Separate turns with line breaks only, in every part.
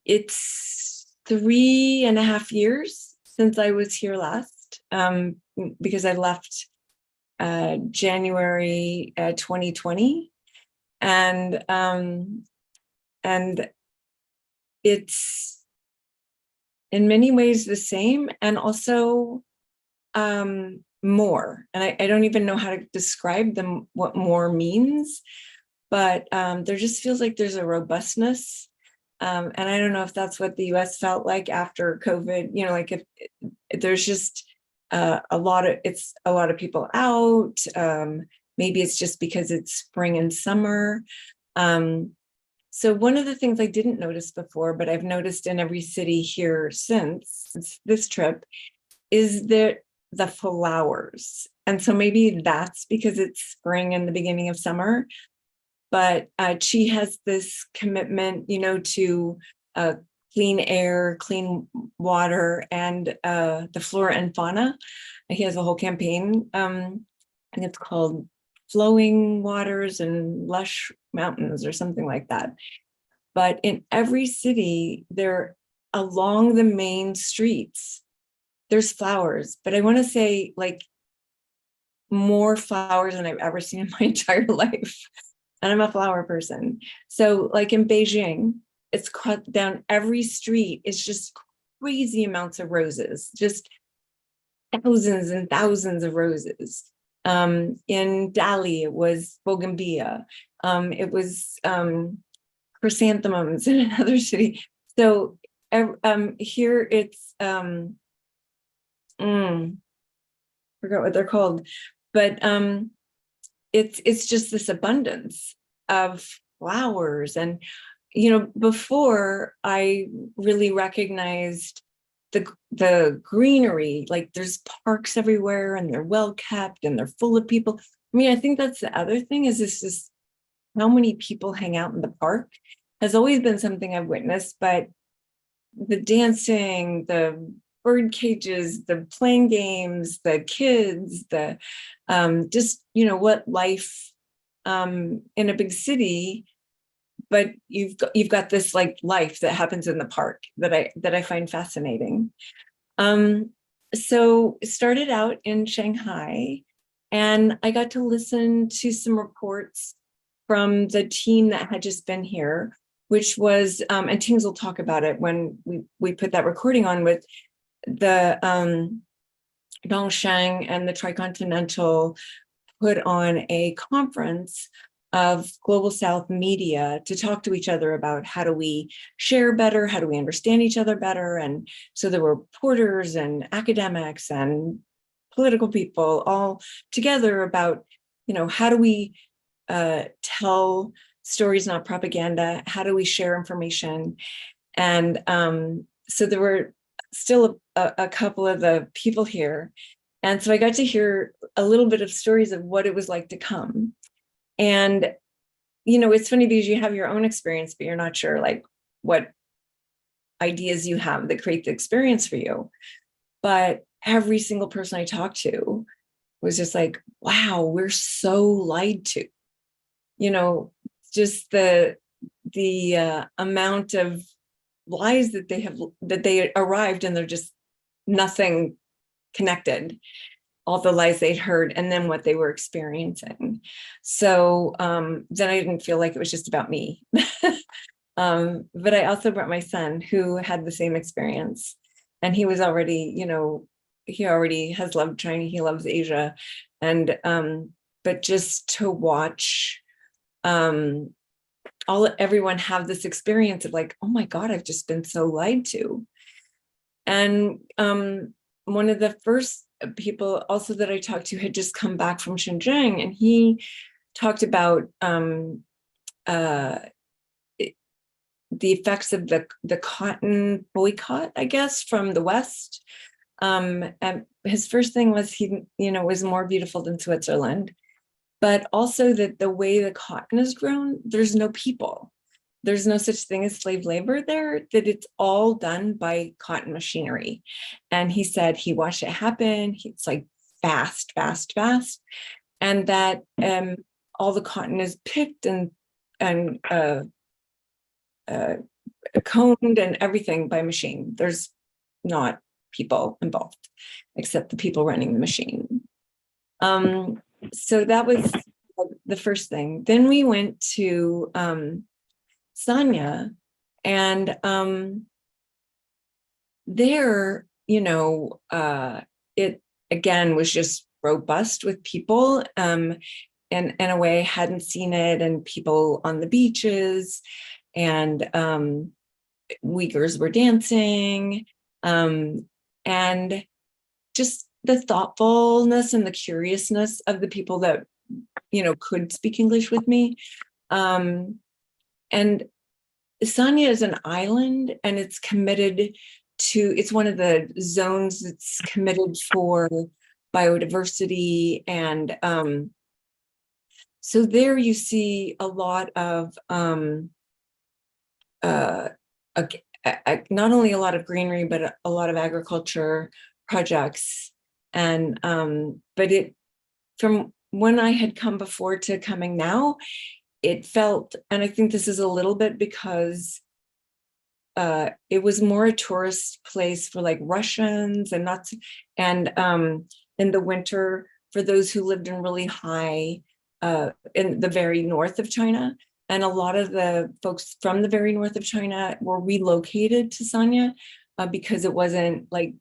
It's 3.5 years since I was here last, because I left January 2020, and it's in many ways the same, and also more. And I don't even know how to describe them, what more means, but there just feels like there's a robustness. And I don't know if that's what the US felt like after COVID, like if there's just a lot of people out. Maybe it's just because it's spring and summer. So one of the things I didn't notice before, but I've noticed in every city here since this trip, is that the flowers. And so maybe that's because it's spring and the beginning of summer. But she has this commitment, to clean air, clean water, and the flora and fauna. He has a whole campaign, and it's called Flowing Waters and Lush Mountains or something like that. But in every city, there along the main streets, there's flowers. But I want to say like more flowers than I've ever seen in my entire life. And I'm a flower person. So like in Beijing, it's cut down every street. It's just crazy amounts of roses, just thousands and thousands of roses. In Dali, it was bougainvillea. It was chrysanthemums in another city. So here it's, forgot what they're called, but it's just this abundance of flowers. And, before I really recognized the greenery, like there's parks everywhere and they're well kept and they're full of people. I mean, I think that's the other thing is this just how many people hang out in the park has always been something I've witnessed, but the dancing, the bird cages, the playing games, the kids, the just, what life in a big city, but you've got this like life that happens in the park that I find fascinating. So it started out in Shanghai, and I got to listen to some reports from the team that had just been here, which was, and Tings will talk about it when we put that recording on, with the Dongsheng and the Tricontinental put on a conference of Global South media to talk to each other about how do we share better, how do we understand each other better. And so there were reporters and academics and political people all together about, how do we tell stories, not propaganda? How do we share information? And so there were still a couple of the people here. And so I got to hear a little bit of stories of what it was like to come. And, it's funny because you have your own experience, but you're not sure like what ideas you have that create the experience for you. But every single person I talked to was just like, wow, we're so lied to, just the amount of lies that they arrived and they're just nothing connected, all the lies they'd heard and then what they were experiencing. So then I didn't feel like it was just about me. But I also brought my son who had the same experience, and he was already, he already has loved China, he loves Asia. And but just to watch everyone have this experience of like, oh my God, I've just been so lied to. And one of the first people also that I talked to had just come back from Xinjiang, and he talked about the effects of the cotton boycott, I guess, from the West. And his first thing was he, was more beautiful than Switzerland, but also that the way the cotton is grown, there's no people. There's no such thing as slave labor there, that it's all done by cotton machinery. And he said he watched it happen. It's like fast, fast, fast. And that all the cotton is picked and combed and everything by machine. There's not people involved except the people running the machine. So that was the first thing. Then we went to Sanya, and there, it again was just robust with people, and in a way I hadn't seen it, and people on the beaches, and Uyghurs were dancing, and just the thoughtfulness and the curiousness of the people that could speak English with me. And Sanya is an island, and it's one of the zones that's committed for biodiversity. And so there you see a lot of, not only a lot of greenery, but a lot of agriculture projects. And, but from when I had come before to coming now, it felt, and I think this is a little bit because it was more a tourist place for like Russians, and not, and in the winter for those who lived in really high, in the very north of China. And a lot of the folks from the very north of China were relocated to Sanya because it wasn't like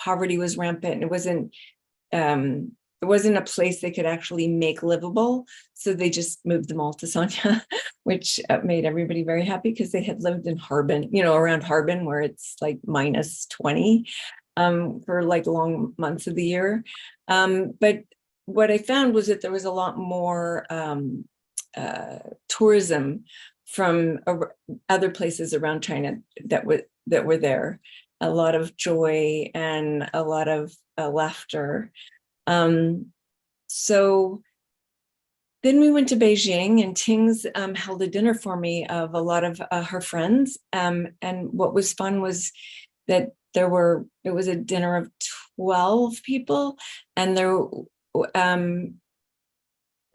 poverty was rampant. It wasn't a place they could actually make livable. So they just moved them all to Sanya, which made everybody very happy because they had lived in Harbin, around Harbin, where it's like -20 for like long months of the year. But what I found was that there was a lot more tourism from other places around China that were there. A lot of joy and a lot of laughter. So then we went to Beijing, and Ting's held a dinner for me of a lot of her friends. And what was fun was that it was a dinner of 12 people, and there were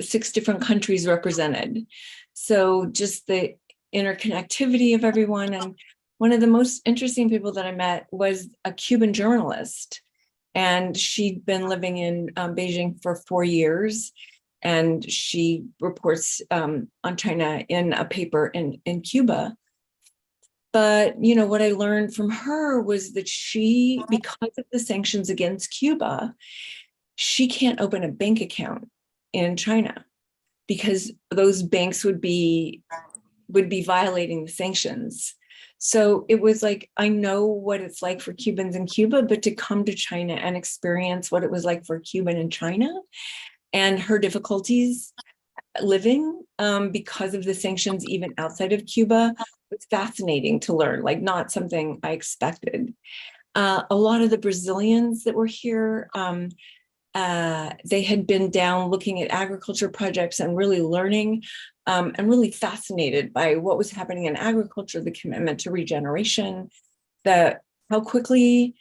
6 different countries represented. So just the interconnectivity of everyone. And one of the most interesting people that I met was a Cuban journalist. And she'd been living in Beijing for 4 years, and she reports on China in a paper in Cuba. But what I learned from her was that because of the sanctions against Cuba, she can't open a bank account in China because those banks would be violating the sanctions. So it was like, I know what it's like for Cubans in Cuba, but to come to China and experience what it was like for a Cuban in China and her difficulties living because of the sanctions, even outside of Cuba, was fascinating to learn, like not something I expected. A lot of the Brazilians that were here, they had been down looking at agriculture projects and really learning, and really fascinated by what was happening in agriculture, the commitment to regeneration, how quickly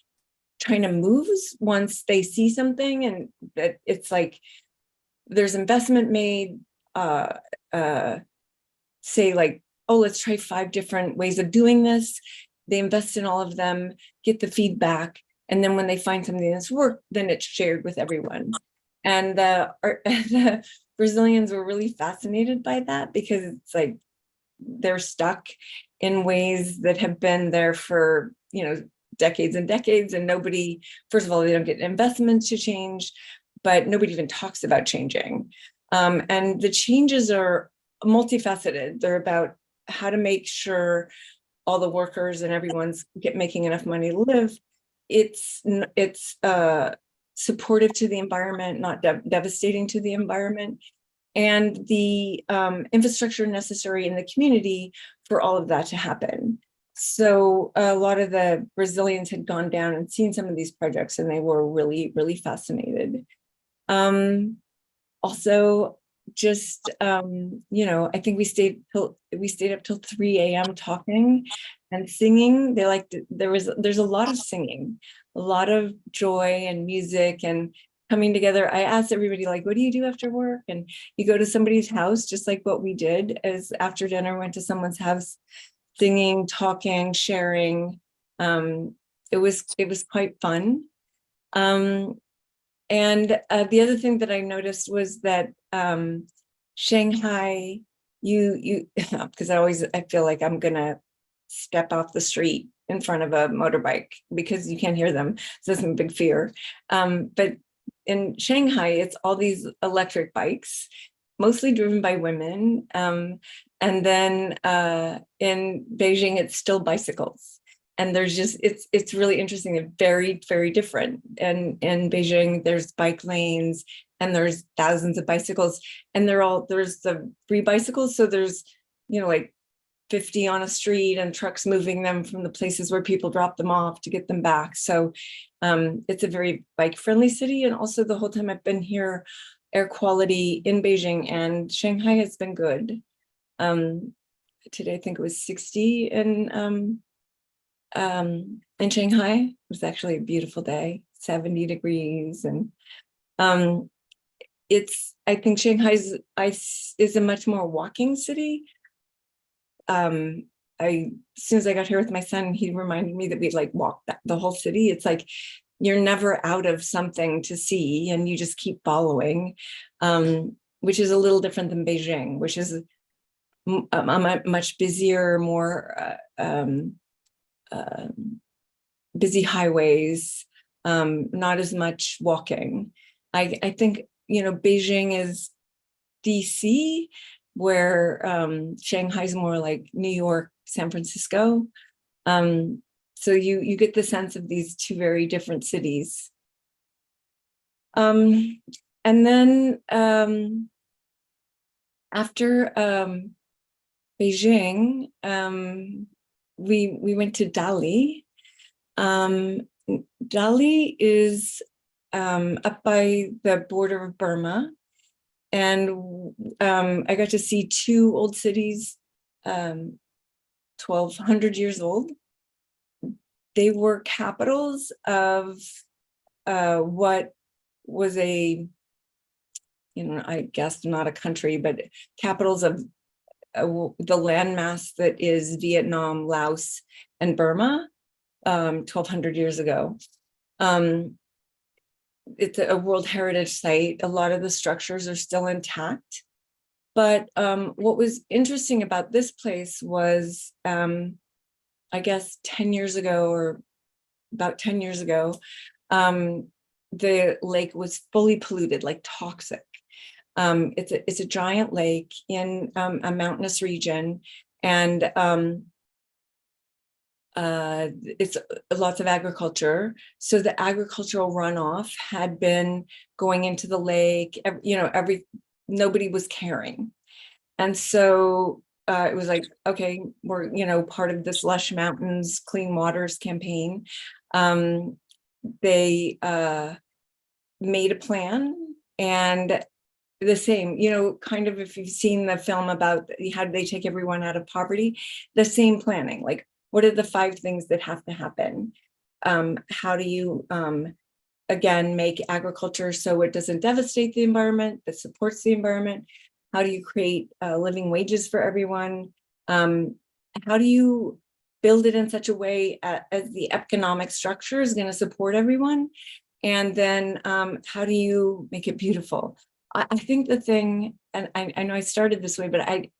China moves once they see something, and that it's like there's investment made, say like, oh, let's try 5 different ways of doing this. They invest in all of them, get the feedback, and then when they find something that's worked, then it's shared with everyone. And the Brazilians were really fascinated by that because it's like they're stuck in ways that have been there for decades and decades, and nobody, first of all, they don't get investments to change, but nobody even talks about changing. And the changes are multifaceted. They're about how to make sure all the workers and everyone's making enough money to live. It's supportive to the environment, not devastating to the environment, and the infrastructure necessary in the community for all of that to happen. So a lot of the Brazilians had gone down and seen some of these projects, and they were really, really fascinated. Also, just I think we stayed up till 3 a.m. talking and singing. There's a lot of singing, a lot of joy and music and coming together. I asked everybody, like, what do you do after work? And you go to somebody's house, just like what we did, as after dinner went to someone's house singing, talking, sharing. It was quite fun. And the other thing that I noticed was that Shanghai, you because I feel like I'm gonna step off the street in front of a motorbike because you can't hear them. So that's a big fear. But in Shanghai, it's all these electric bikes, mostly driven by women. And then in Beijing, it's still bicycles. And there's just, it's really interesting. They're very, very different. And in Beijing, there's bike lanes and there's thousands of bicycles, and there's the free bicycles. So there's, like 50 on a street and trucks moving them from the places where people drop them off to get them back. So it's a very bike friendly city. And also the whole time I've been here, air quality in Beijing and Shanghai has been good. Today, I think it was 60 in Shanghai. It was actually a beautiful day, 70 degrees. And I think Shanghai is a much more walking city. As soon as I got here with my son, he reminded me that we'd like walk the whole city. It's like you're never out of something to see and you just keep following, which is a little different than Beijing, which is a much busier, more busy highways, not as much walking. I think, Beijing is DC, where Shanghai's more like New York, San Francisco. So you get the sense of these two very different cities. And then after Beijing, we went to Dali. Dali is up by the border of Burma. And I got to see two old cities, 1,200 years old. They were capitals of what was I guess not a country, but capitals of the landmass that is Vietnam, Laos, and Burma 1,200 years ago. It's a World Heritage Site. A lot of the structures are still intact. But what was interesting about this place was, I guess 10 years ago, or about 10 years ago, the lake was fully polluted, like toxic. It's a giant lake in a mountainous region, and it's lots of agriculture. So the agricultural runoff had been going into the lake, nobody was caring. And so it was like, okay, we're, part of this Lush Mountains Clean Waters campaign. They made a plan, and the same, kind of, if you've seen the film about how do they take everyone out of poverty, the same planning, like, what are the 5 things that have to happen? How do you, again, make agriculture so it doesn't devastate the environment, that supports the environment? How do you create living wages for everyone? How do you build it in such a way as the economic structure is going to support everyone? And then how do you make it beautiful? I think the thing, and I know I started this way, but I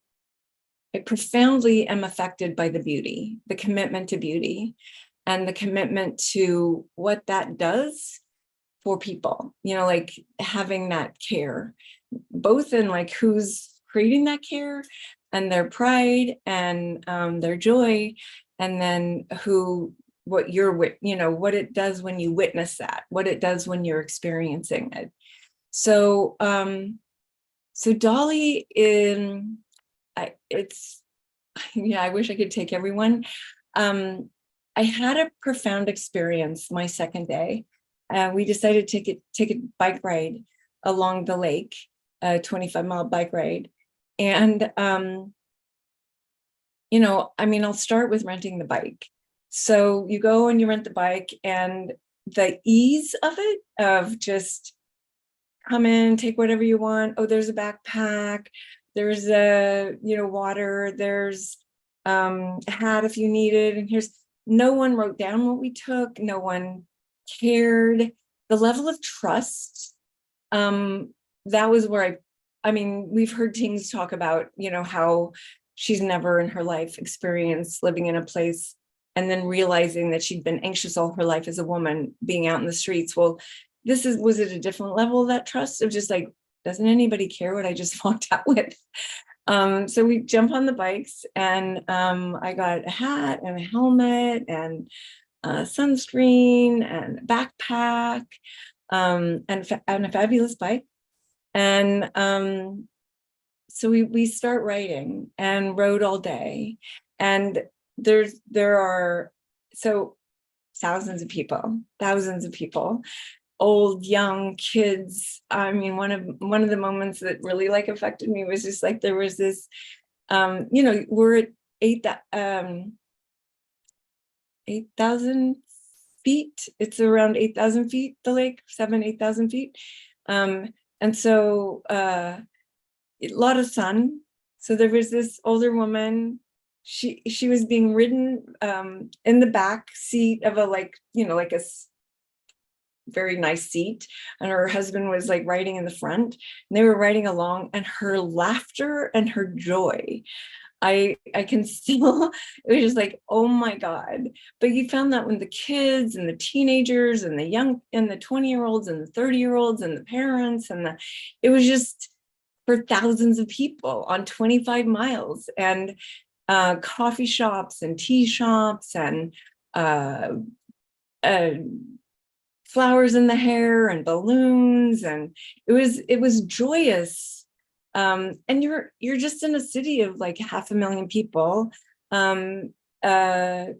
profoundly am affected by the beauty, the commitment to beauty, and the commitment to what that does for people, like having that care, both in like who's creating that care and their pride and their joy, and then what it does when you witness that, what it does when you're experiencing it. So, so Dolly I wish I could take everyone. I had a profound experience my second day. We decided to take a bike ride along the lake, a 25-mile bike ride. And, I'll start with renting the bike. So you go and you rent the bike, and the ease of it, of just come in, take whatever you want. Oh, there's a backpack. There's water. There's hat if you needed. And no one wrote down what we took. No one cared. The level of trust, that was where I mean, we've heard teens talk about, how she's never in her life experienced living in a place and then realizing that she'd been anxious all her life as a woman being out in the streets. Well, was it a different level of that trust of just like, doesn't anybody care what I just walked out with? So we jump on the bikes, and I got a hat and a helmet and sunscreen and a backpack, and a fabulous bike. And so we start writing and rode all day. And there are so thousands of people, old, young, kids. I mean, one of the moments that really like affected me was just like there was this, we're at 8,000 feet. It's around 8,000 feet, the lake, 8,000 feet. And so a lot of sun. So there was this older woman. She was being ridden in the back seat of a very nice seat, and her husband was like riding in the front, and they were riding along, and her laughter and her joy, I can still, it was just like, oh my God. But you found that when the kids and the teenagers and the young and the 20-year-olds and the 30-year-olds and the parents it was just for thousands of people on 25 miles, and coffee shops and tea shops and flowers in the hair and balloons, and it was joyous. And you're just in a city of like 500,000 people, of I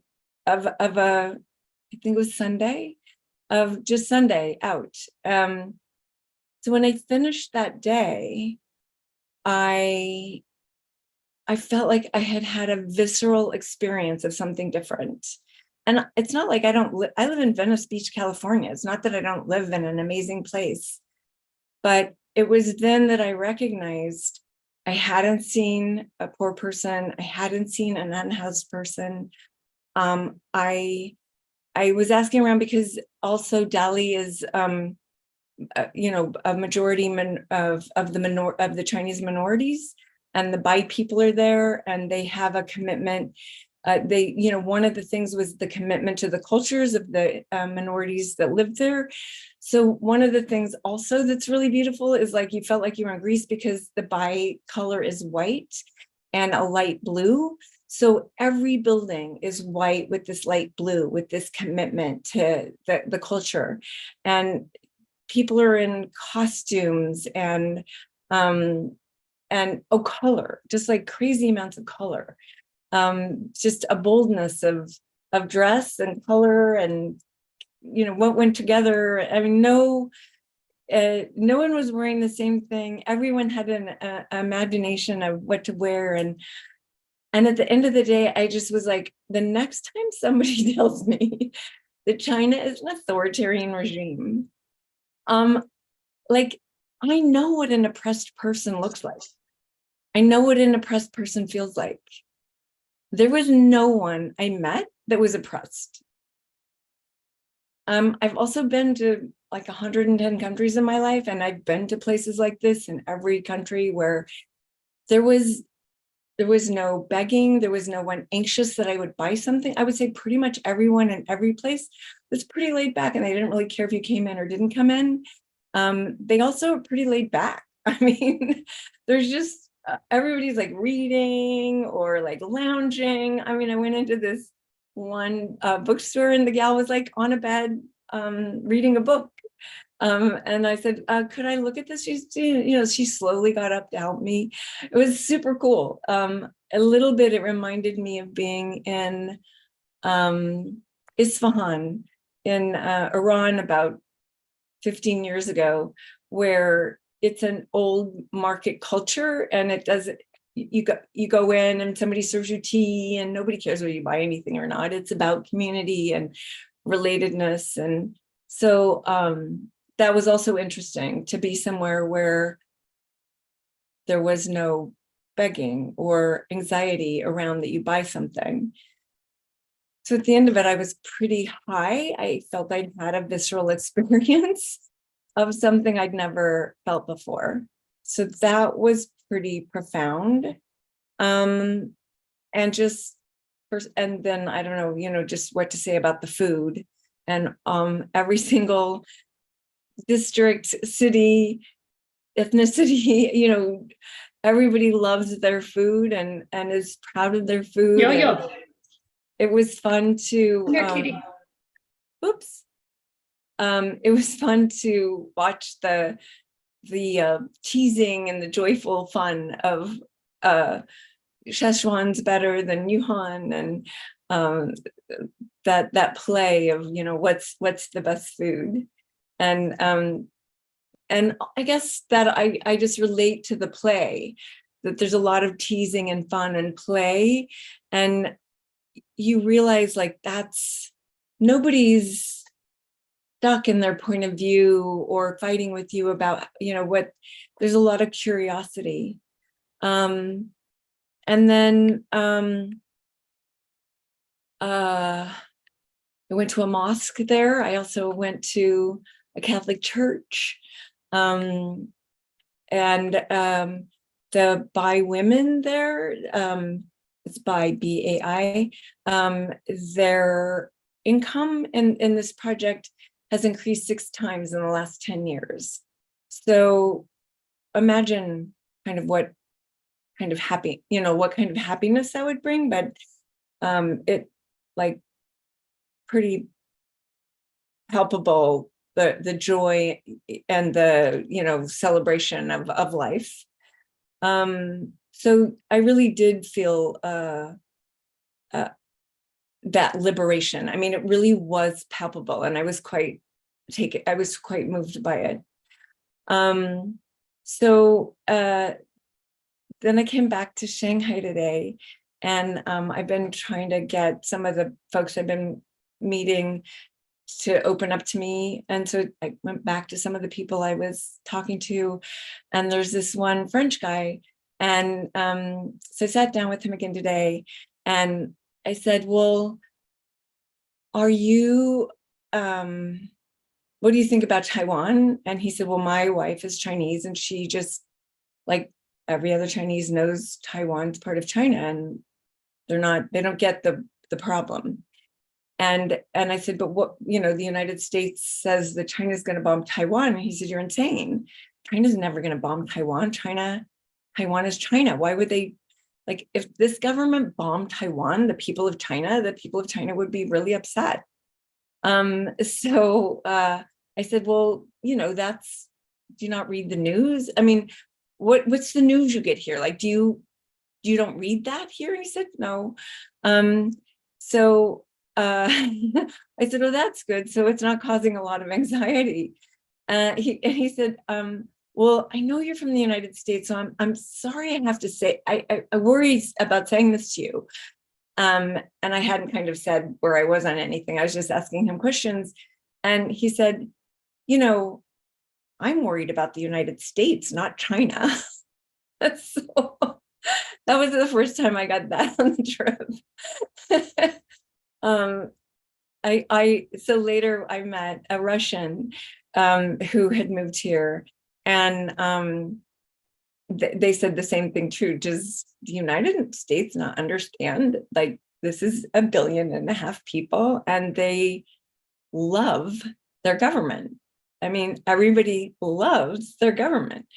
think it was Sunday, of just Sunday out. So when I finished that day, I felt like I had a visceral experience of something different. And it's not like I live in Venice Beach, California. It's not that I don't live in an amazing place, but it was then that I recognized I hadn't seen a poor person. I hadn't seen an unhoused person. I was asking around because also Dali is, a majority of the Chinese minorities, and the Bai people are there, and they have a commitment. One of the things was the commitment to the cultures of the minorities that lived there. So one of the things also that's really beautiful is like you felt like you were in Greece because the Bai color is white and a light blue. So every building is white with this light blue, with this commitment to the culture. And people are in costumes and color, just like crazy amounts of color. Just a boldness of dress and color and what went together. I mean, no one was wearing the same thing. Everyone had an imagination of what to wear, and at the end of the day, I just was like, the next time somebody tells me that China is an authoritarian regime, like, I know what an oppressed person looks like. I know what an oppressed person feels like. There was no one I met that was oppressed. I've also been to like 110 countries in my life, and I've been to places like this in every country where there was no begging. There was no one anxious that I would buy something. I would say pretty much everyone in every place was pretty laid back, and they didn't really care if you came in or didn't come in. They also are pretty laid back. I mean, there's just everybody's like reading or like lounging. I mean, I went into this one bookstore, and the gal was like on a bed reading a book. And I said, could I look at this? She slowly got up to help me. It was super cool. A little bit, it reminded me of being in Isfahan in Iran about 15 years ago, where it's an old market culture, and you go in and somebody serves you tea and nobody cares whether you buy anything or not. It's about community and relatedness. And so that was also interesting, to be somewhere where there was no begging or anxiety around that you buy something. So at the end of it, I was pretty high. I felt I'd had a visceral experience of something I'd never felt before. So that was pretty profound. And just and then I don't know, just what to say about the food. And every single district, city, ethnicity, everybody loves their food and is proud of their food.
Yo.
It was fun to it was fun to watch the teasing and the joyful fun of Szechuan's better than Yuhan, and that play of what's the best food, and I guess that I just relate to the play, that there's a lot of teasing and fun and play, and you realize like that's nobody's stuck in their point of view or fighting with you about what. There's a lot of curiosity. And then I went to a mosque there. I also went to a Catholic church. And the Bai women there, it's Bai, BAI, their income in this project has increased 6 times in the last 10 years. So imagine kind of what kind of happiness that would bring, but it like pretty palpable, the joy and the celebration of life. So I really did feel that liberation. I mean, it really was palpable, and I was quite moved by it. So then I came back to Shanghai today, and I've been trying to get some of the folks I've been meeting to open up to me. And so I went back to some of the people I was talking to, and there's this one French guy. And so I sat down with him again today, and I said, well, what do you think about Taiwan? And he said, well, my wife is Chinese, and she just, like every other Chinese, knows Taiwan's part of China, and they don't get the problem. And I said, but what, the United States says that China's going to bomb Taiwan. And he said, you're insane. China's never going to bomb Taiwan. Taiwan is China. Why would they, like, if this government bombed Taiwan, the people of China would be really upset. So I said, well, do you not read the news? I mean, what's the news you get here? Like, you don't read that here? And he said, no. So I said, oh, that's good. So it's not causing a lot of anxiety. He said, well, I know you're from the United States, so I'm sorry I have to say, I worry about saying this to you. And I hadn't kind of said where I was on anything. I was just asking him questions. And he said, I'm worried about the United States, not China. So that was the first time I got that on the trip. So later I met a Russian who had moved here, and they said the same thing too. Does the United States not understand? Like, this is 1.5 billion people, and they love their government. I mean, everybody loves their government.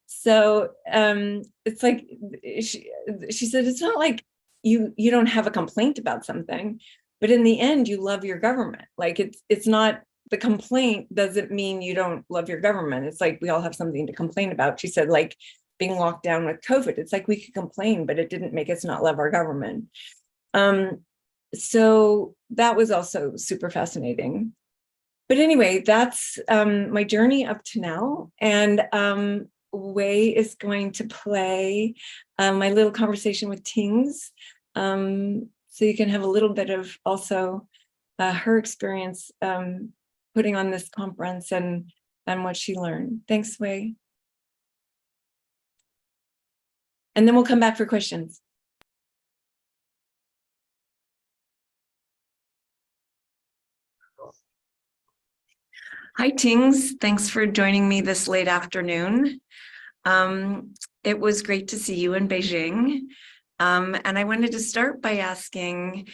So it's like she said, it's not like you don't have a complaint about something, but in the end, you love your government. Like, it's not, the complaint doesn't mean you don't love your government. It's like we all have something to complain about. She said, like being locked down with COVID, it's like we could complain, but it didn't make us not love our government. So that was also super fascinating. But anyway, that's my journey up to now. And Wei is going to play my little conversation with Tings. So you can have a little bit of also her experience putting on this conference and what she learned. Thanks, Wei. and then we'll come back for questions. Hi, Tings. Thanks for joining me this late afternoon. It was great to see you in Beijing. And I wanted to start by asking,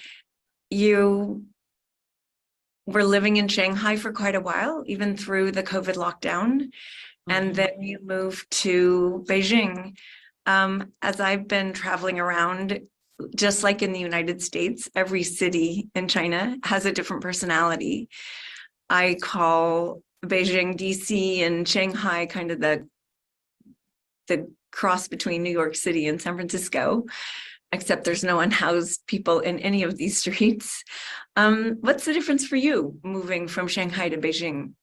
you were living in Shanghai for quite a while, even through the COVID lockdown, and then you moved to Beijing. As I've been traveling around, just like in the United States, every city in China has a different personality. I call Beijing, DC, and Shanghai kind of the cross between New York City and San Francisco, except there's no unhoused people in any of these streets. What's the difference for you moving from Shanghai to Beijing?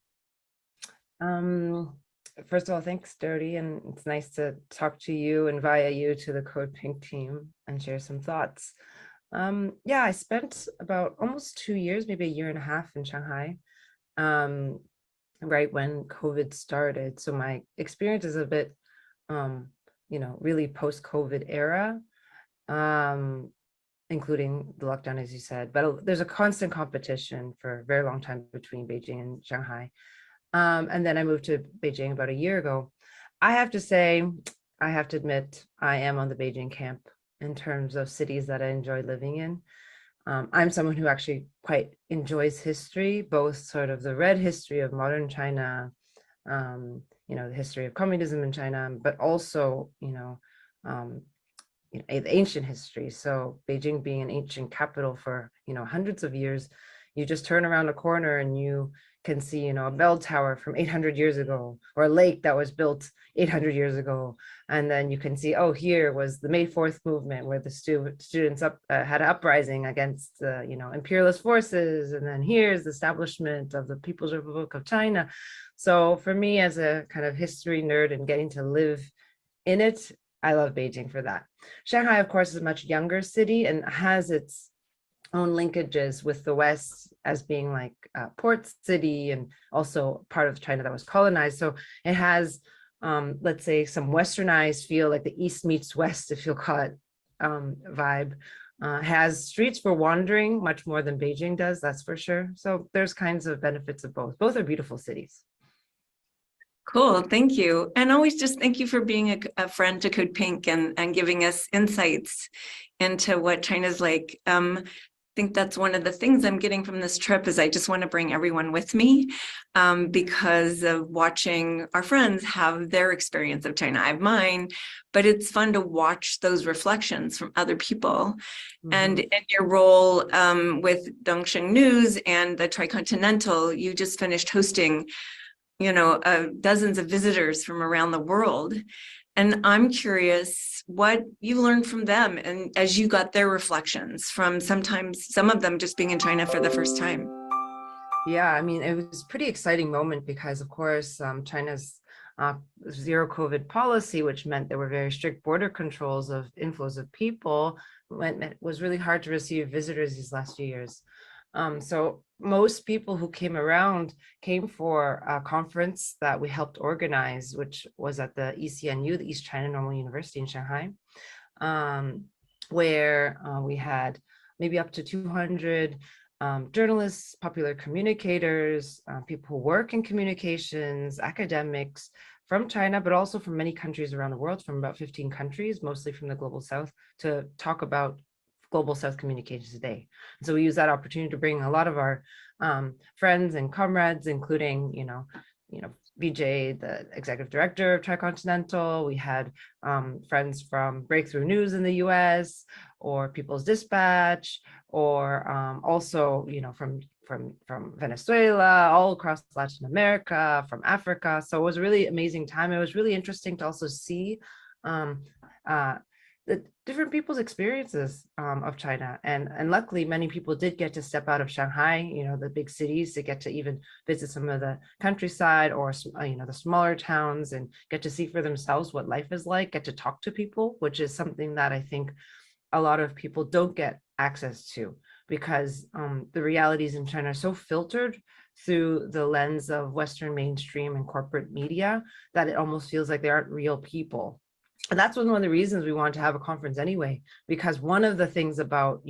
First of all, thanks, Jodie, and it's nice to talk to you and via you to the CODEPINK team and share some thoughts. Yeah, I spent about almost 2 years, maybe a year and a half in Shanghai, right when COVID started. So my experience is a bit, really post-COVID era, including the lockdown, as you said. But there's a constant competition for a very long time between Beijing and Shanghai. And then I moved to Beijing about a year ago. I have to admit, I am on the Beijing camp in terms of cities that I enjoy living in. I'm someone who actually quite enjoys history, both sort of the red history of modern China, the history of communism in China, but also, the ancient history. So Beijing being an ancient capital for, hundreds of years, you just turn around a corner and you can see, a bell tower from 800 years ago, or a lake that was built 800 years ago. And then you can see, oh, here was the May 4th movement where the students had an uprising against, imperialist forces. And then here's the establishment of the People's Republic of China. So for me, as a kind of history nerd and getting to live in it, I love Beijing for that. Shanghai, of course, is a much younger city and has its own linkages with the West as being like a port city and also part of China that was colonized. So it has, let's say, some westernized feel, like the East meets West, if you'll call it, vibe. Has streets for wandering much more than Beijing does, that's for sure. So there's kinds of benefits of both. Both are beautiful cities.
Cool, thank you. And always just thank you for being a friend to CODEPINK and giving us insights into what China's like. I think that's one of the things I'm getting from this trip is I just want to bring everyone with me because of watching our friends have their experience of China. I have mine, but it's fun to watch those reflections from other people. Mm-hmm. And in your role with Dongsheng News and the Tricontinental, you just finished hosting dozens of visitors from around the world. And I'm curious what you learned from them and as you got their reflections from sometimes some of them just being in China for the first time.
Yeah, I mean, it was a pretty exciting moment because, of course, China's zero COVID policy, which meant there were very strict border controls of inflows of people, was really hard to receive visitors these last few years. So most people who came around came for a conference that we helped organize, which was at the ECNU, the East China Normal University in Shanghai, where we had maybe up to 200 journalists, popular communicators, people who work in communications, academics from China, but also from many countries around the world, from about 15 countries, mostly from the Global South, to talk about Global South communications today. So we use that opportunity to bring a lot of our friends and comrades, including, BJ, the executive director of Tricontinental. We had friends from Breakthrough News in the US, or People's Dispatch, or also, from Venezuela, all across Latin America, from Africa. So it was a really amazing time. It was really interesting to also see the different people's experiences of China. And luckily, many people did get to step out of Shanghai, the big cities, to get to even visit some of the countryside or, the smaller towns and get to see for themselves what life is like, get to talk to people, which is something that I think a lot of people don't get access to because the realities in China are so filtered through the lens of Western mainstream and corporate media that it almost feels like they aren't real people. And that's one of the reasons we wanted to have a conference anyway, because one of the things about,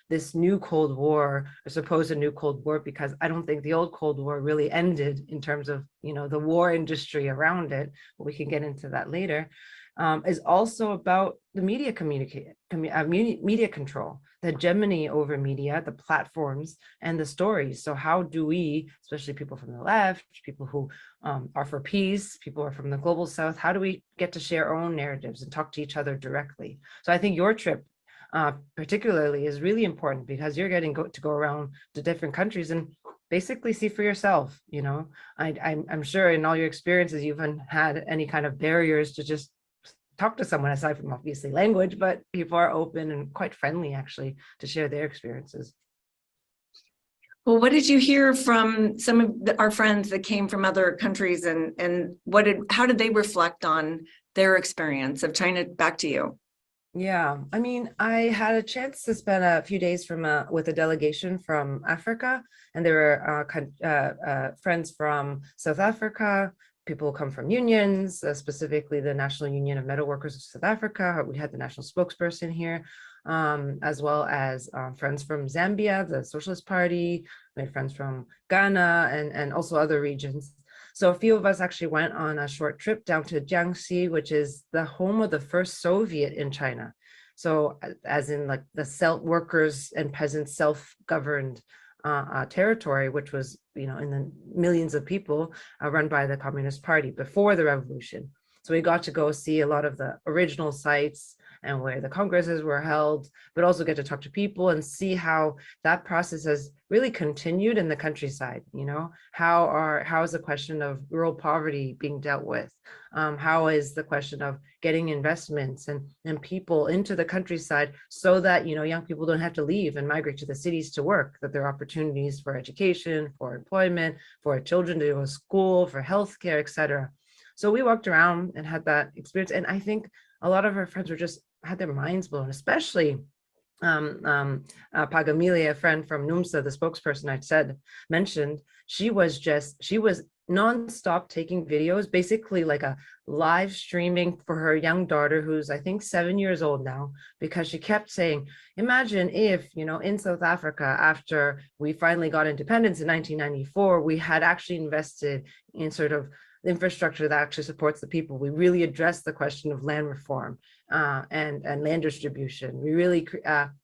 this new Cold War, or supposed new Cold War, because I don't think the old Cold War really ended in terms of, the war industry around it, but we can get into that later, is also about the media media control, the hegemony over media, the platforms, and the stories. So how do we, especially people from the left, people who are for peace, people are from the global south, how do we get to share our own narratives and talk to each other directly? So I think your trip particularly is really important, because you're getting to go around to different countries and basically see for yourself. I'm sure in all your experiences you haven't had any kind of barriers to just talk to someone, aside from obviously language, but people are open and quite friendly actually to share their experiences.
Well, what did you hear from some of our friends that came from other countries, and how did they reflect on their experience of China? Back to you.
Yeah, I mean, I had a chance to spend a few days with a delegation from Africa, and there were friends from South Africa. People come from unions, specifically the National Union of Metal Workers of South Africa. We had the national spokesperson here, as well as friends from Zambia, the Socialist Party. We had friends from Ghana and also other regions. So a few of us actually went on a short trip down to Jiangxi, which is the home of the first Soviet in China. So as in like the workers and peasants self-governed territory, which was, in the millions of people run by the Communist Party before the revolution. So we got to go see a lot of the original sites and where the congresses were held, but also get to talk to people and see how that process has really continued in the countryside. How is the question of rural poverty being dealt with? How is the question of getting investments and people into the countryside, so that young people don't have to leave and migrate to the cities to work, that there are opportunities for education, for employment, for children to go to school, for healthcare, etc. So we walked around and had that experience, and I think a lot of our friends had their minds blown, especially Pagamilia, a friend from NUMSA, the spokesperson I mentioned. She was nonstop taking videos, basically like a live streaming for her young daughter, who's I think 7 years old now, because she kept saying, imagine if, in South Africa, after we finally got independence in 1994, we had actually invested in sort of infrastructure that actually supports the people. We really addressed the question of land reform and land distribution. We really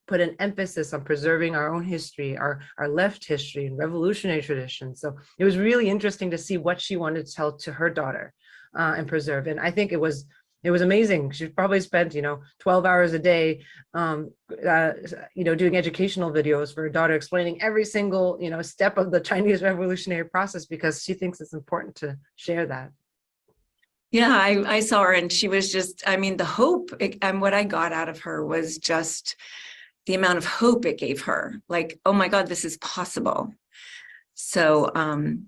put an emphasis on preserving our own history, our left history and revolutionary traditions. So it was really interesting to see what she wanted to tell to her daughter and preserve. And I think it was amazing. She probably spent 12 hours a day doing educational videos for her daughter, explaining every single step of the Chinese revolutionary process, because she thinks it's important to share that.
Yeah, I saw her, and she was just, the hope, and what I got out of her was just the amount of hope it gave her. Like, oh my God, this is possible. So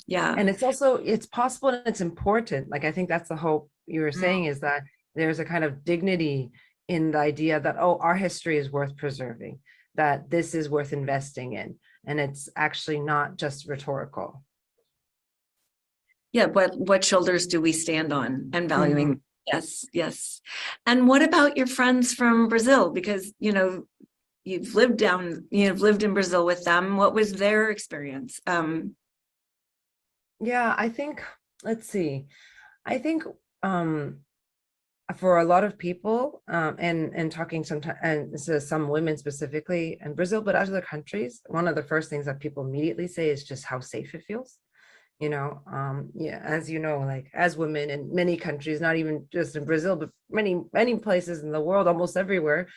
yeah.
And it's possible, and it's important. Like, I think that's the hope you were saying, is that there's a kind of dignity in the idea that, oh, our history is worth preserving, that this is worth investing in, and it's actually not just rhetorical.
Yeah, what shoulders do we stand on, and valuing? Mm-hmm. Yes. And what about your friends from Brazil? Because you've lived in Brazil with them. What was their experience?
Yeah, I think, let's see. I think for a lot of people, and talking sometimes, and to some women specifically in Brazil, but other countries, one of the first things that people immediately say is just how safe it feels. Yeah, as like as women in many countries, not even just in Brazil, but many places in the world, almost everywhere,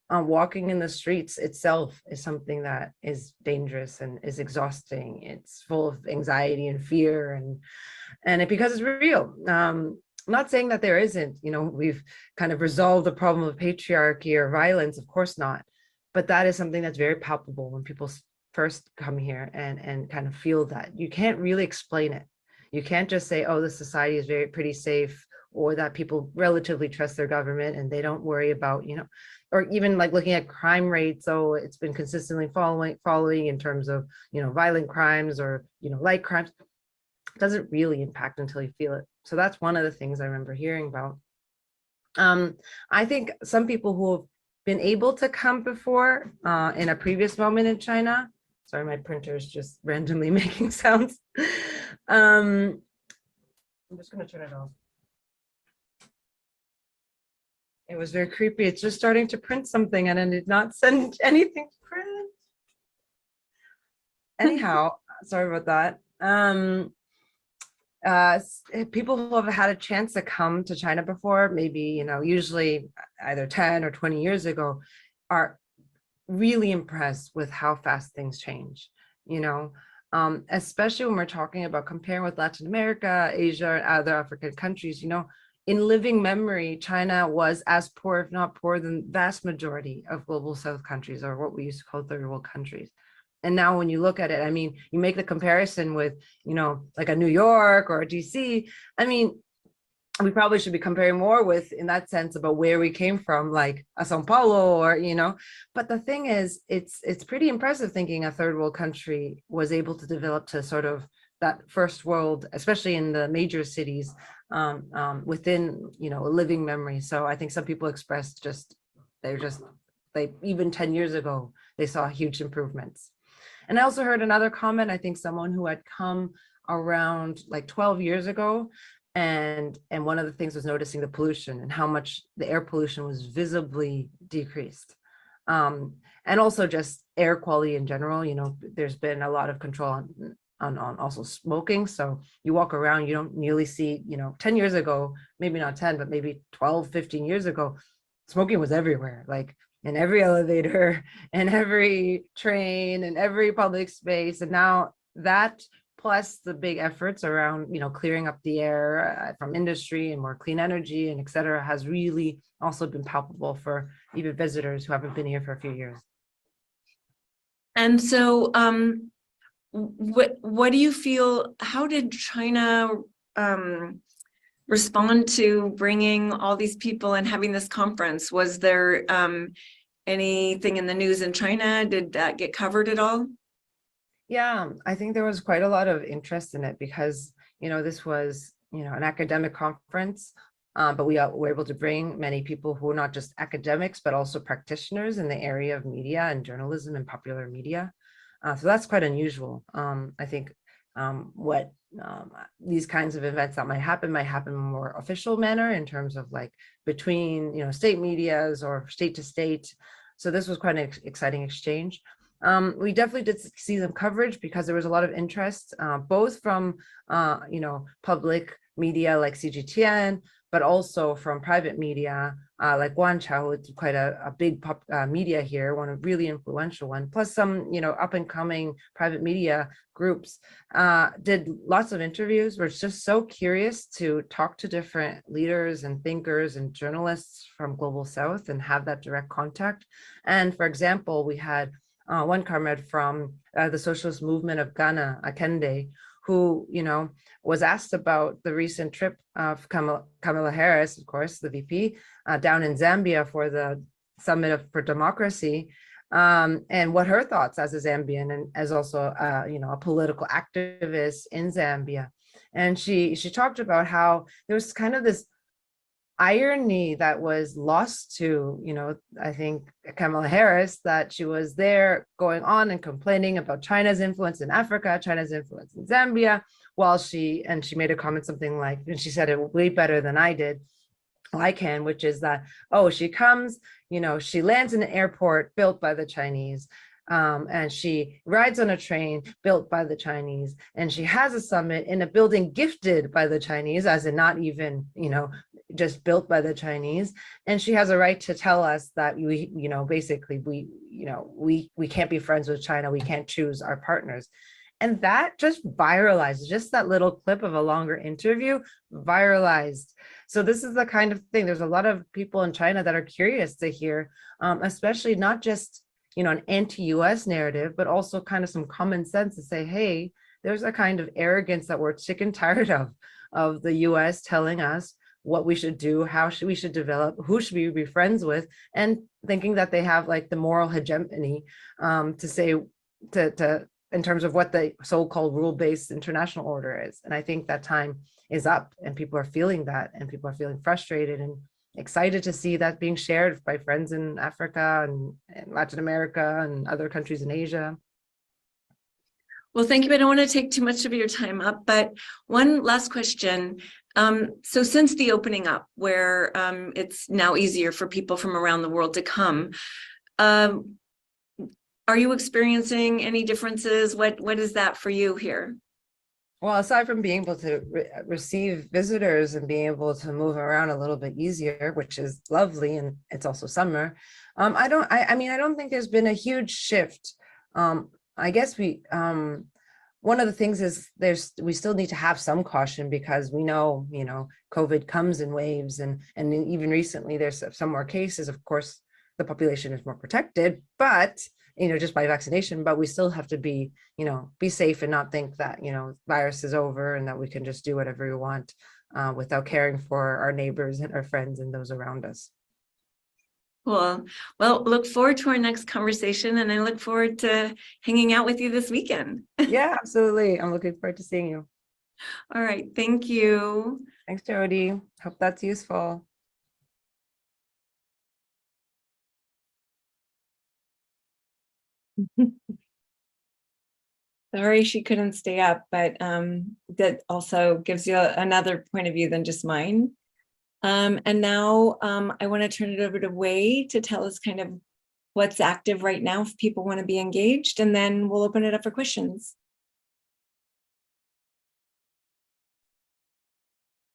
walking in the streets itself is something that is dangerous and is exhausting. It's full of anxiety and fear, and because it's real. I'm not saying that there isn't, we've kind of resolved the problem of patriarchy or violence, of course not, but that is something that's very palpable when people first come here and kind of feel that. You can't really explain it. You can't just say, oh, the society is pretty safe, or that people relatively trust their government and they don't worry about, or even like looking at crime rates. So it's been consistently following in terms of, violent crimes or, light crimes. It doesn't really impact until you feel it. So that's one of the things I remember hearing about. I think some people who have been able to come before in a previous moment in China. Sorry, my printer is just randomly making sounds. I'm just going to turn it off. It was very creepy. It's just starting to print something and it did not send anything to print. Anyhow, sorry about that. People who have had a chance to come to China before, maybe, usually either 10 or 20 years ago, are really impressed with how fast things change, especially when we're talking about comparing with Latin America, Asia, and other African countries, in living memory, China was as poor, if not poorer, than vast majority of global South countries, or what we used to call third world countries. And now when you look at it, I mean, you make the comparison with, like a New York or a DC. I mean, we probably should be comparing more with, in that sense, about where we came from, like a Sao Paulo, or, but the thing is, it's pretty impressive thinking a third world country was able to develop to sort of that first world, especially in the major cities, within, a living memory. So I think some people expressed they even 10 years ago, they saw huge improvements. And I also heard another comment, I think someone who had come around like 12 years ago, and one of the things was noticing the pollution and how much the air pollution was visibly decreased. And also just air quality in general, there's been a lot of control on also smoking. So you walk around, you don't nearly see, 10 years ago, maybe not 10, but maybe 12, 15 years ago, smoking was everywhere. Like in every elevator and every train and every public space. And now that, plus the big efforts around, clearing up the air from industry and more clean energy and et cetera, has really also been palpable for even visitors who haven't been here for a few years.
And so what do you feel, how did China respond to bringing all these people and having this conference? Was there anything in the news in China? Did that get covered at all?
Yeah, I think there was quite a lot of interest in it because, this was, an academic conference, but we were able to bring many people who are not just academics, but also practitioners in the area of media and journalism and popular media. So that's quite unusual. I think what these kinds of events that might happen in a more official manner in terms of like between, state medias or state to state. So this was quite an exciting exchange. We definitely did see some coverage because there was a lot of interest, both from, public media like CGTN, but also from private media like Guanchao, who is quite a big media here, one of really influential one, plus some, up and coming private media groups did lots of interviews. We're just so curious to talk to different leaders and thinkers and journalists from Global South and have that direct contact. And for example, we had one comrade from the socialist movement of Ghana, Akende, who, was asked about the recent trip of Kamala Harris, of course, the VP, down in Zambia for the Summit for Democracy, and what her thoughts as a Zambian and as also, a political activist in Zambia. And she talked about how there was kind of this irony that was lost to, I think Kamala Harris, that she was there going on and complaining about China's influence in Africa, China's influence in Zambia, while she made a comment something like, and she said it way better than I did, I can, which is that, she comes, she lands in an airport built by the Chinese, and she rides on a train built by the Chinese, and she has a summit in a building gifted by the Chinese, as in not even, just built by the Chinese. And she has a right to tell us that we, basically we can't be friends with China. We can't choose our partners. And that just viralized, just that little clip of a longer interview viralized. So this is the kind of thing, there's a lot of people in China that are curious to hear, especially not just, an anti-US narrative, but also kind of some common sense to say, hey, there's a kind of arrogance that we're sick and tired of the US telling us what we should do, how we should develop, who should we be friends with, and thinking that they have like the moral hegemony to say, to in terms of what the so-called rule-based international order is. And I think that time is up, and people are feeling that, and people are feeling frustrated. And excited to see that being shared by friends in Africa and Latin America and other countries in Asia.
Well, thank you. I don't want to take too much of your time up, but one last question. So since the opening up, where it's now easier for people from around the world to come, um, are you experiencing any differences? What is that for you here?
Well, aside from being able to receive visitors and being able to move around a little bit easier, which is lovely, and it's also summer, I mean, I don't think there's been a huge shift. I guess one of the things is we still need to have some caution because we know, COVID comes in waves, and even recently there's some more cases. Of course, the population is more protected, but just by vaccination, but we still have to be safe and not think that, virus is over and that we can just do whatever we want without caring for our neighbors and our friends and those around us.
Cool. Well, look forward to our next conversation, and I look forward to hanging out with you this weekend.
Yeah, absolutely. I'm looking forward to seeing you.
All right. Thank you.
Thanks, Jodie. Hope that's useful.
Sorry she couldn't stay up, but that also gives you another point of view than just mine. And now I want to turn it over to Wei to tell us kind of what's active right now if people want to be engaged, and then we'll open it up for questions.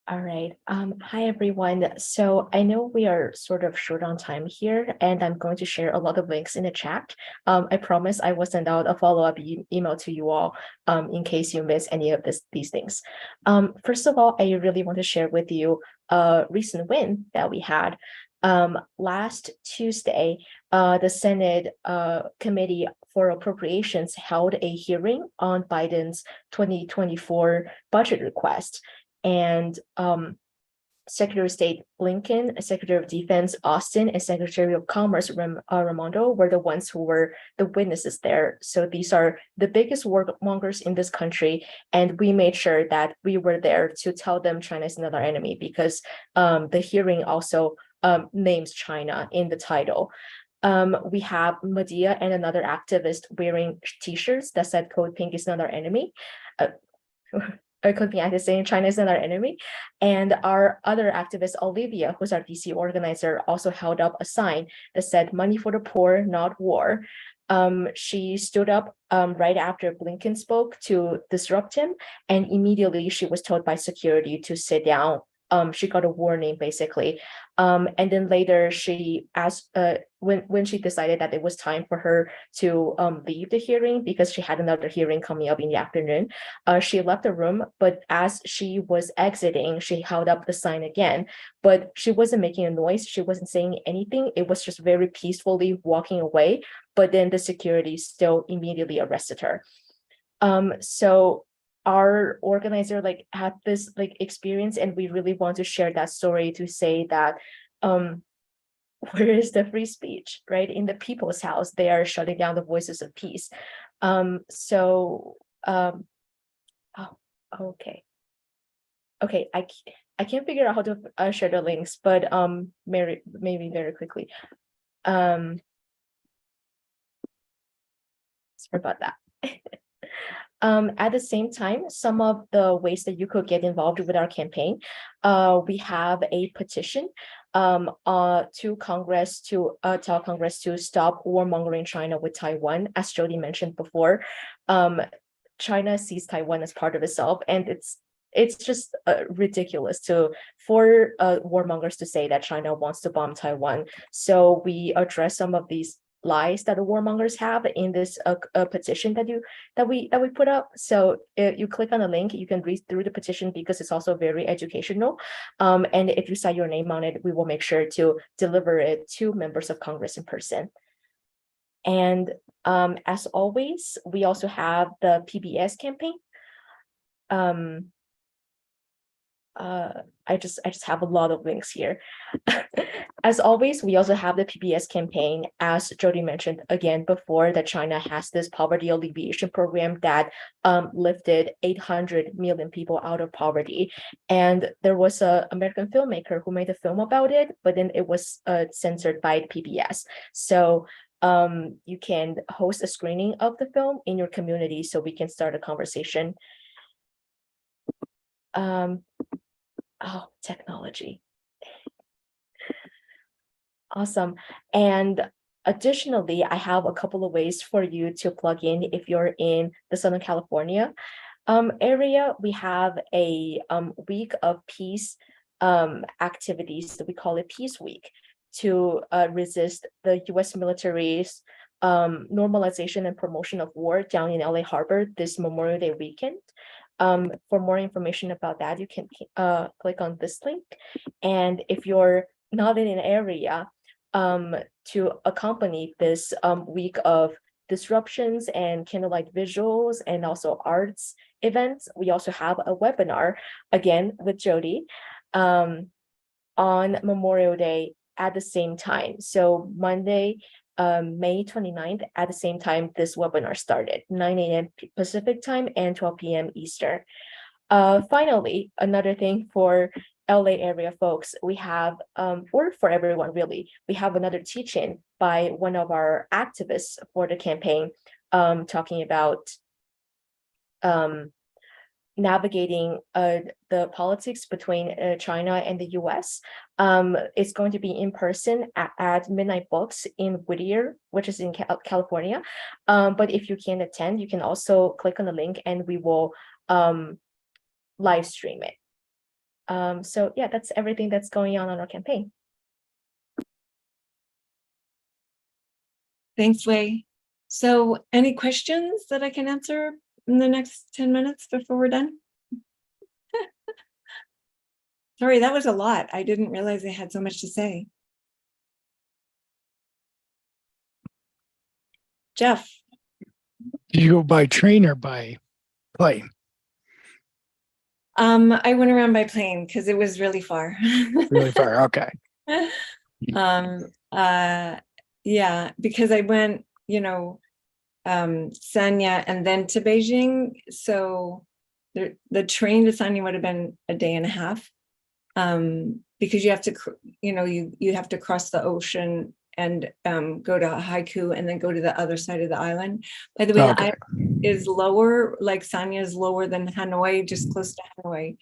All right. Hi, everyone. So I know we are sort of short on time here, and I'm going to share a lot of links in the chat. I promise I will send out a follow-up email to you all in case you miss any of these things. First of all, I really want to share with you a recent win that we had. Last Tuesday, the Senate Committee for Appropriations held a hearing on Biden's 2024 budget request. And Secretary of State Blinken, Secretary of Defense Austin, and Secretary of Commerce Raimondo were the ones who were the witnesses there. So these are the biggest warmongers in this country, and we made sure that we were there to tell them China is not our enemy, because the hearing also names China in the title. We have Medea and another activist wearing T-shirts that said "CODEPINK is not our enemy." Code Pink saying China is not our enemy. And our other activist, Olivia, who's our DC organizer, also held up a sign that said "Money for the poor, not war." She stood up right after Blinken spoke to disrupt him, and immediately she was told by security to sit down. She got a warning basically, and then later she asked when she decided that it was time for her to leave the hearing because she had another hearing coming up in the afternoon. She left the room, but as she was exiting, she held up the sign again, but she wasn't making a noise. She wasn't saying anything. It was just very peacefully walking away, but then the security still immediately arrested her. So our organizer had this experience, and we really want to share that story to say that where is the free speech, right? In the people's house, they are shutting down the voices of peace. Oh, okay, I can't figure out how to share the links, but maybe very quickly. Sorry about that. At the same time, some of the ways that you could get involved with our campaign, we have a petition to Congress to tell Congress to stop warmongering China with Taiwan. As Jodie mentioned before, China sees Taiwan as part of itself, and it's just ridiculous for warmongers to say that China wants to bomb Taiwan. So we address some of these lies that the warmongers have in this petition that we put up. So you click on the link, you can read through the petition because it's also very educational. And if you sign your name on it, we will make sure to deliver it to members of Congress in person. And as always, we also have the PBS campaign. I just have a lot of links here. As always, we also have the PBS campaign, as Jodie mentioned again before, that China has this poverty alleviation program that lifted 800 million people out of poverty. And there was an American filmmaker who made a film about it, but then it was censored by PBS. So you can host a screening of the film in your community so we can start a conversation. Oh, technology. Awesome. And additionally, I have a couple of ways for you to plug in if you're in the Southern California area. We have a week of peace activities that we call it Peace Week to resist the US military's normalization and promotion of war down in LA Harbor this Memorial Day weekend. For more information about that, you can click on this link. And if you're not in an area to accompany this week of disruptions and candlelight visuals and also arts events, we also have a webinar, again, with Jodie on Memorial Day at the same time. So Monday, May 29th at the same time this webinar started, 9 a.m. Pacific time and 12 p.m. Eastern. Finally, another thing for LA area folks, we have, or for everyone really, we have another teach-in by one of our activists for the campaign, talking about navigating the politics between China and the US. It's going to be in person at Midnight Books in Whittier, which is in California. But if you can't attend, you can also click on the link and we will live stream it. So yeah, that's everything that's going on our campaign.
Thanks, Wei. So any questions that I can answer in the next 10 minutes before we're done? Sorry, that was a lot. I didn't realize I had so much to say. Jeff.
Did you go by train or by plane?
I went around by plane because it was really far.
Really far, okay.
Yeah, because I went, Sanya and then to Beijing. So the train to Sanya would have been a day and a half. Because you have to, you have to cross the ocean and go to Haiku and then go to the other side of the island. By the way,
Okay.
the island is lower, like Sanya is lower than Hanoi, just close to Hanoi.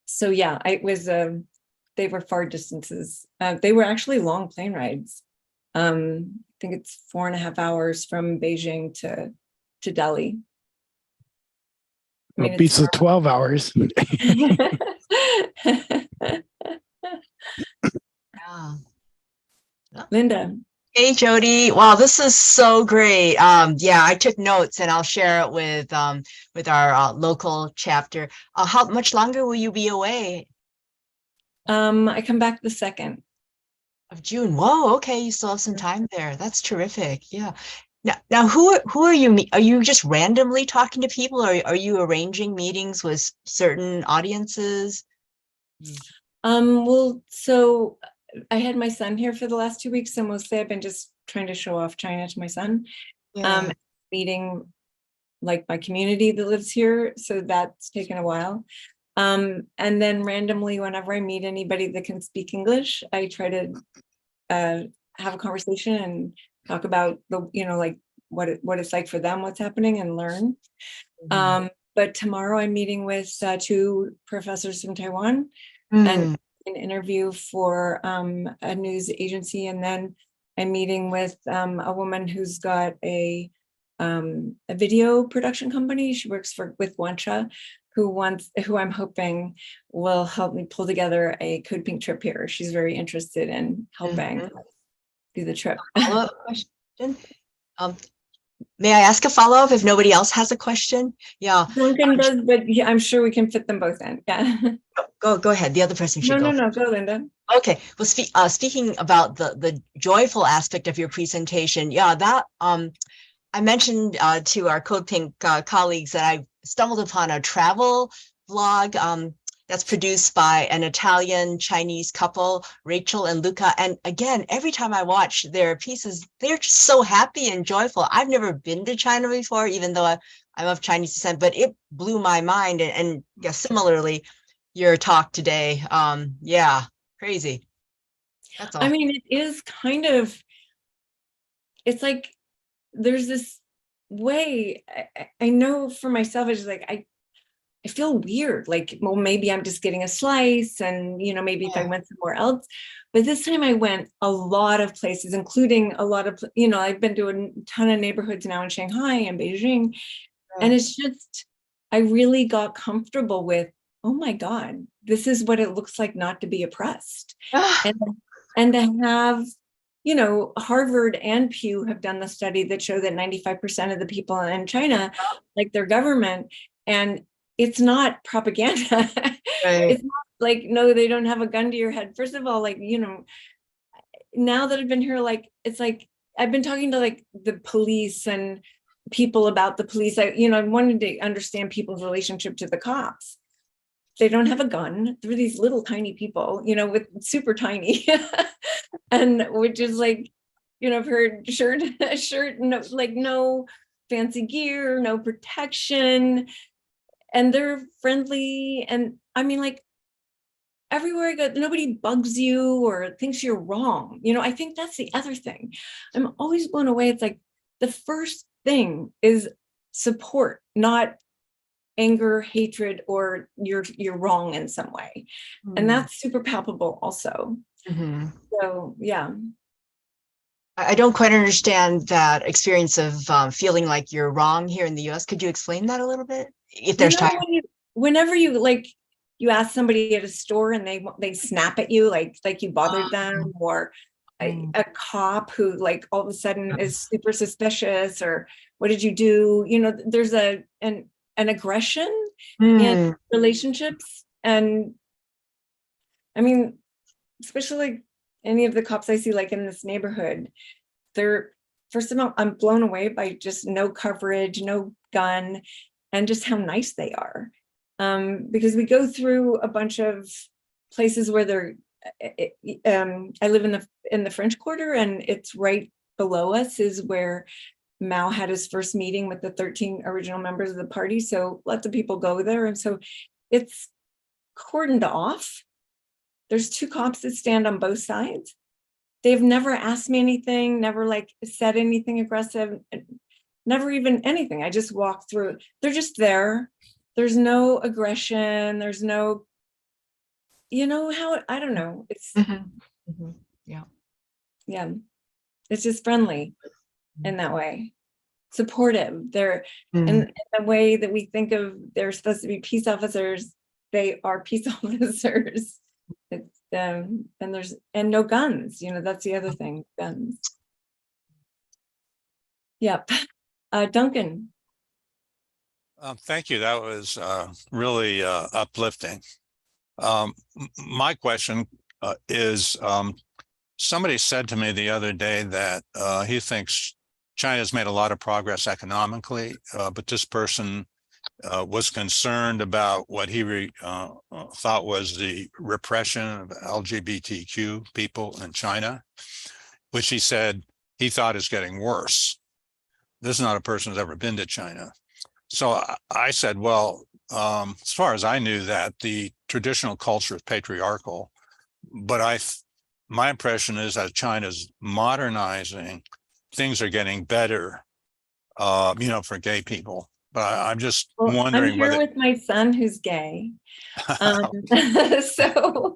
So yeah, it was, they were far distances. They were actually long plane rides. I think it's 4.5 hours from Beijing to Delhi.
Well, it beats the 12 hours.
Yeah.
Linda.
Hey, Jodie. Wow, this is so great. Yeah, I took notes and I'll share it with our local chapter. How much longer will you be away?
I come back the 2nd
of June. Whoa, okay, you still have some time there. That's terrific. Yeah. Now, who are you? Are you just randomly talking to people, or are you arranging meetings with certain audiences?
Well, so I had my son here for the last 2 weeks, so mostly I've been just trying to show off China to my son.
Yeah.
Meeting like my community that lives here, so that's taken a while. And then randomly, whenever I meet anybody that can speak English, I try to have a conversation and talk about the, like what it's like for them, what's happening, and learn. But tomorrow I'm meeting with 2 professors from Taiwan and an interview for a news agency, and then I'm meeting with a woman who's got a video production company. She works with Wancha, who I'm hoping will help me pull together a CODEPINK trip here. She's very interested in helping do the trip.
Follow-up question. May I ask a follow-up if nobody else has a question? Yeah.
Duncan does, but yeah, I'm sure we can fit them both in. Yeah.
Go ahead. The other person should go.
No, go, Linda.
Okay. Well, speaking about the joyful aspect of your presentation, yeah, that I mentioned to our CODEPINK colleagues that I stumbled upon a travel vlog that's produced by an Italian Chinese couple, Rachel and Luca. And again, every time I watch their pieces, they're just so happy and joyful. I've never been to China before, even though I'm of Chinese descent, but it blew my mind. And yeah, similarly, your talk today, yeah, crazy. That's all.
I mean, it is kind of, it's like there's this way, I know for myself, it's like I feel weird, like, well, maybe I'm just getting a slice and, maybe if I
Yeah.
went somewhere else. But this time I went a lot of places, including a lot of, I've been to a ton of neighborhoods now in Shanghai and Beijing. And it's just, I really got comfortable with, oh my God, this is what it looks like not to be oppressed. And to have, Harvard and Pew have done the study that show that 95% of the people in China like their government. And it's not propaganda. It's not like, no, they don't have a gun to your head. First of all, like, now that I've been here, like, it's like, I've been talking to like the police and people about the police. I wanted to understand people's relationship to the cops. They don't have a gun. They're these little tiny people, with super tiny, and which is like, I've heard shirt, no, like no fancy gear, no protection, and they're friendly. And I mean, like, everywhere I go, nobody bugs you or thinks you're wrong. I think that's the other thing. I'm always blown away. It's like the first thing is support, not anger, hatred, or you're wrong in some way. And that's super palpable also. So yeah.
I don't quite understand that experience of feeling like you're wrong here in the US. Could you explain that a little bit? If there's time.
Whenever you like, you ask somebody at a store and they snap at you like you bothered them, or a cop who like all of a sudden is super suspicious, or what did you do? There's an aggression in relationships. And I mean, especially like any of the cops I see like in this neighborhood, they're, first of all, I'm blown away by just no coverage, no gun, and just how nice they are. Because we go through a bunch of places where they're, I live in the French Quarter, and it's right below us is where Mao had his first meeting with the 13 original members of the party. So lots of people go there. And so it's cordoned off. There's 2 cops that stand on both sides. They've never asked me anything, never like said anything aggressive, never even anything. I just walk through. They're just there. There's no aggression. There's no, how, I don't know. It's, yeah, it's just friendly in that way. Supportive. They're in the way that we think of, they're supposed to be peace officers. They are peace officers. It's and there's no guns. That's the other thing. Guns. Yep. Duncan.
Thank you. That was really uplifting. My question is, somebody said to me the other day that he thinks China's made a lot of progress economically, but this person was concerned about what he thought was the repression of LGBTQ people in China, which he said he thought is getting worse. This is not a person who's ever been to China. So I said, well, as far as I knew, that the traditional culture is patriarchal, but my impression is that China's modernizing, things are getting better, for gay people. But I'm just wondering
I'm here with my son who's gay. So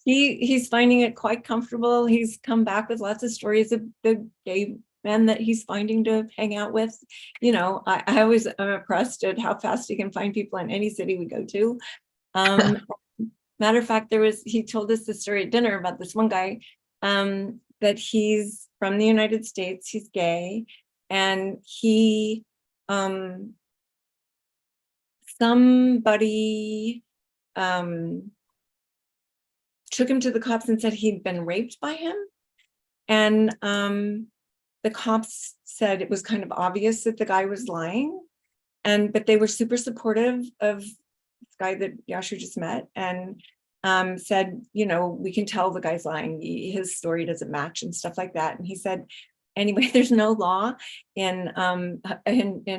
he's finding it quite comfortable. He's come back with lots of stories of the gay men that he's finding to hang out with. I always am impressed at how fast he can find people in any city we go to. Matter of fact, he told us the story at dinner about this one guy, that he's from the United States, he's gay, and somebody took him to the cops and said he'd been raped by him. And the cops said it was kind of obvious that the guy was lying, but they were super supportive of this guy that Yashu just met, and said, you know, we can tell the guy's lying. His story doesn't match and stuff like that. And he said, anyway, there's no law in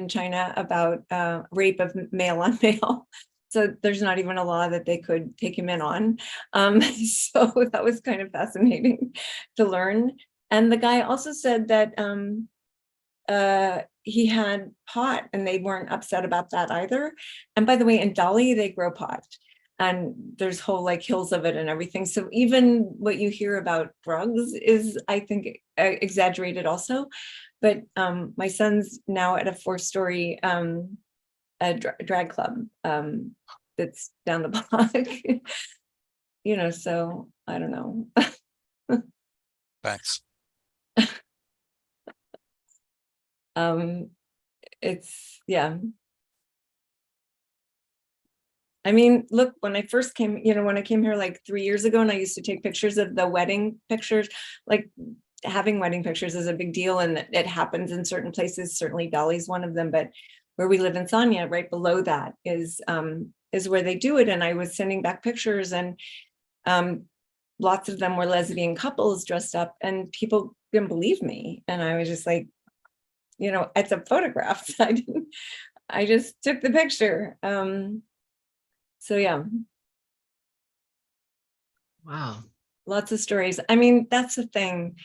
China about rape of male on male. So there's not even a law that they could take him in on. So that was kind of fascinating to learn. And the guy also said that he had pot and they weren't upset about that either. And by the way, in Dali, they grow pot and there's whole like hills of it and everything. So even what you hear about drugs is, I think, exaggerated also. But my son's now at a 4-story drag club that's down the block. You know, so I don't know.
Thanks.
It's, yeah. I mean, look, when I first came, you know, when I came here like 3 years ago, and I used to take pictures of the wedding pictures, like having wedding pictures is a big deal, and it happens in certain places. Certainly Dali's one of them, but where we live in Sanya, right below that is where they do it. And I was sending back pictures, and lots of them were lesbian couples dressed up, and people didn't believe me. And I was just like, you know, it's a photograph. I just took the picture. So yeah.
Wow.
Lots of stories. I mean, that's the thing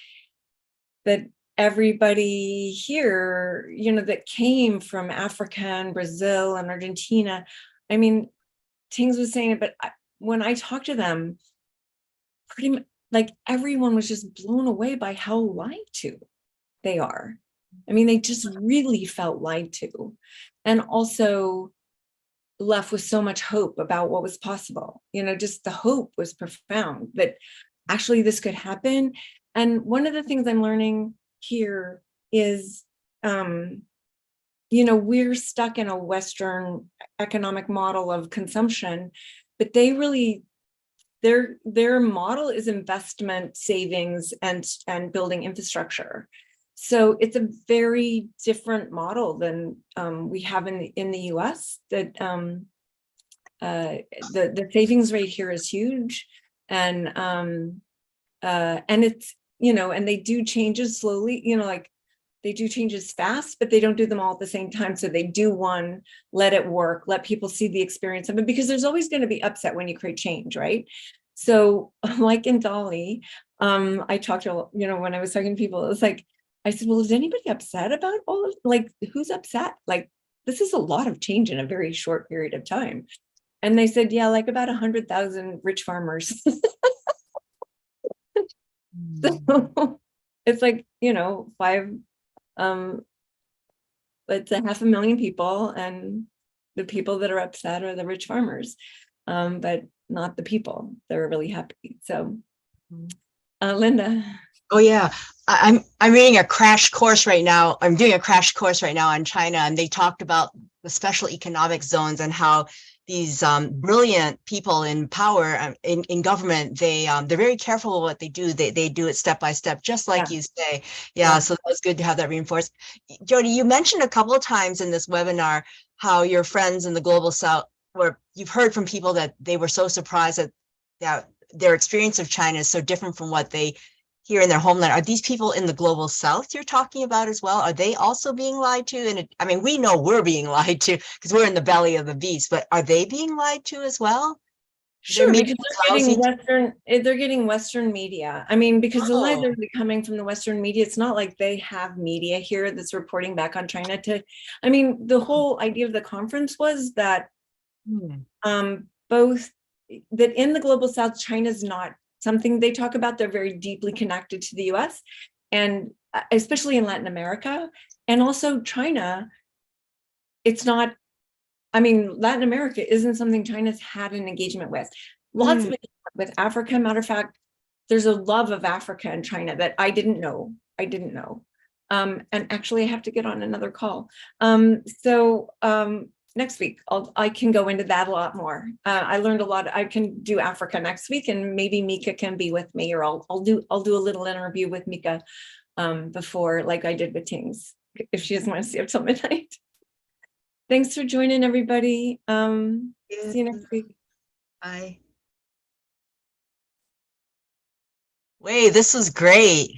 that everybody here, you know, that came from Africa and Brazil and Argentina. I mean, Tings was saying it, but when I talked to them, pretty much like everyone was just blown away by how lied to they are. I mean, they just really felt lied to, and also left with so much hope about what was possible. You know, just the hope was profound that actually this could happen. And one of the things I'm learning here is, you know, we're stuck in a Western economic model of consumption, but they really, their model is investment, savings, and building infrastructure. So it's a very different model than we have in the US. That the savings rate here is huge, and it's, you know, and they do changes slowly. You know, like they do changes fast, but they don't do them all at the same time. So they do one, let it work, let people see the experience of it, because there's always going to be upset when you create change, right? So like in Dali, I talked to, you know, when I was talking to people, it was like, I said, well, is anybody upset about all of, like, who's upset? Like, this is a lot of change in a very short period of time. And they said, yeah, like about 100,000 rich farmers. So it's like, you know, it's 500,000 people, and the people that are upset are the rich farmers, but not the people that are really happy. So, Linda.
Oh yeah, I'm reading a crash course right now. I'm doing a crash course right now on China, and they talked about the special economic zones and how these brilliant people in power in government, they're very careful with what they do. They do it step by step, just like you say. Yeah, so that was good to have that reinforced. Jodie, you mentioned a couple of times in this webinar how your friends in the global South, where you've heard from people that they were so surprised that their experience of China is so different from what they here in their homeland. Are these people in the global South you're talking about as well? Are they also being lied to? And I mean, we know we're being lied to because we're in the belly of the beast, but are they being lied to as well?
Sure, because they're getting Western media. I mean, because the lies are really coming from the Western media. It's not like they have media here that's reporting back on China I mean, the whole idea of the conference was that both that in the global South, China's not something they talk about. They're very deeply connected to the US, and especially in Latin America, and also China. It's not, I mean, Latin America isn't something China's had an engagement with. Lots of engagement with Africa. Matter of fact, there's a love of Africa in China that I didn't know. And actually I have to get on another call. Next week, I can go into that a lot more. I learned a lot. I can do Africa next week, and maybe Mika can be with me, or I'll do a little interview with Mika before, like I did with Tings, if she doesn't want to stay up till midnight. Thanks for joining, everybody. See you next week.
Bye. Wait, this was great.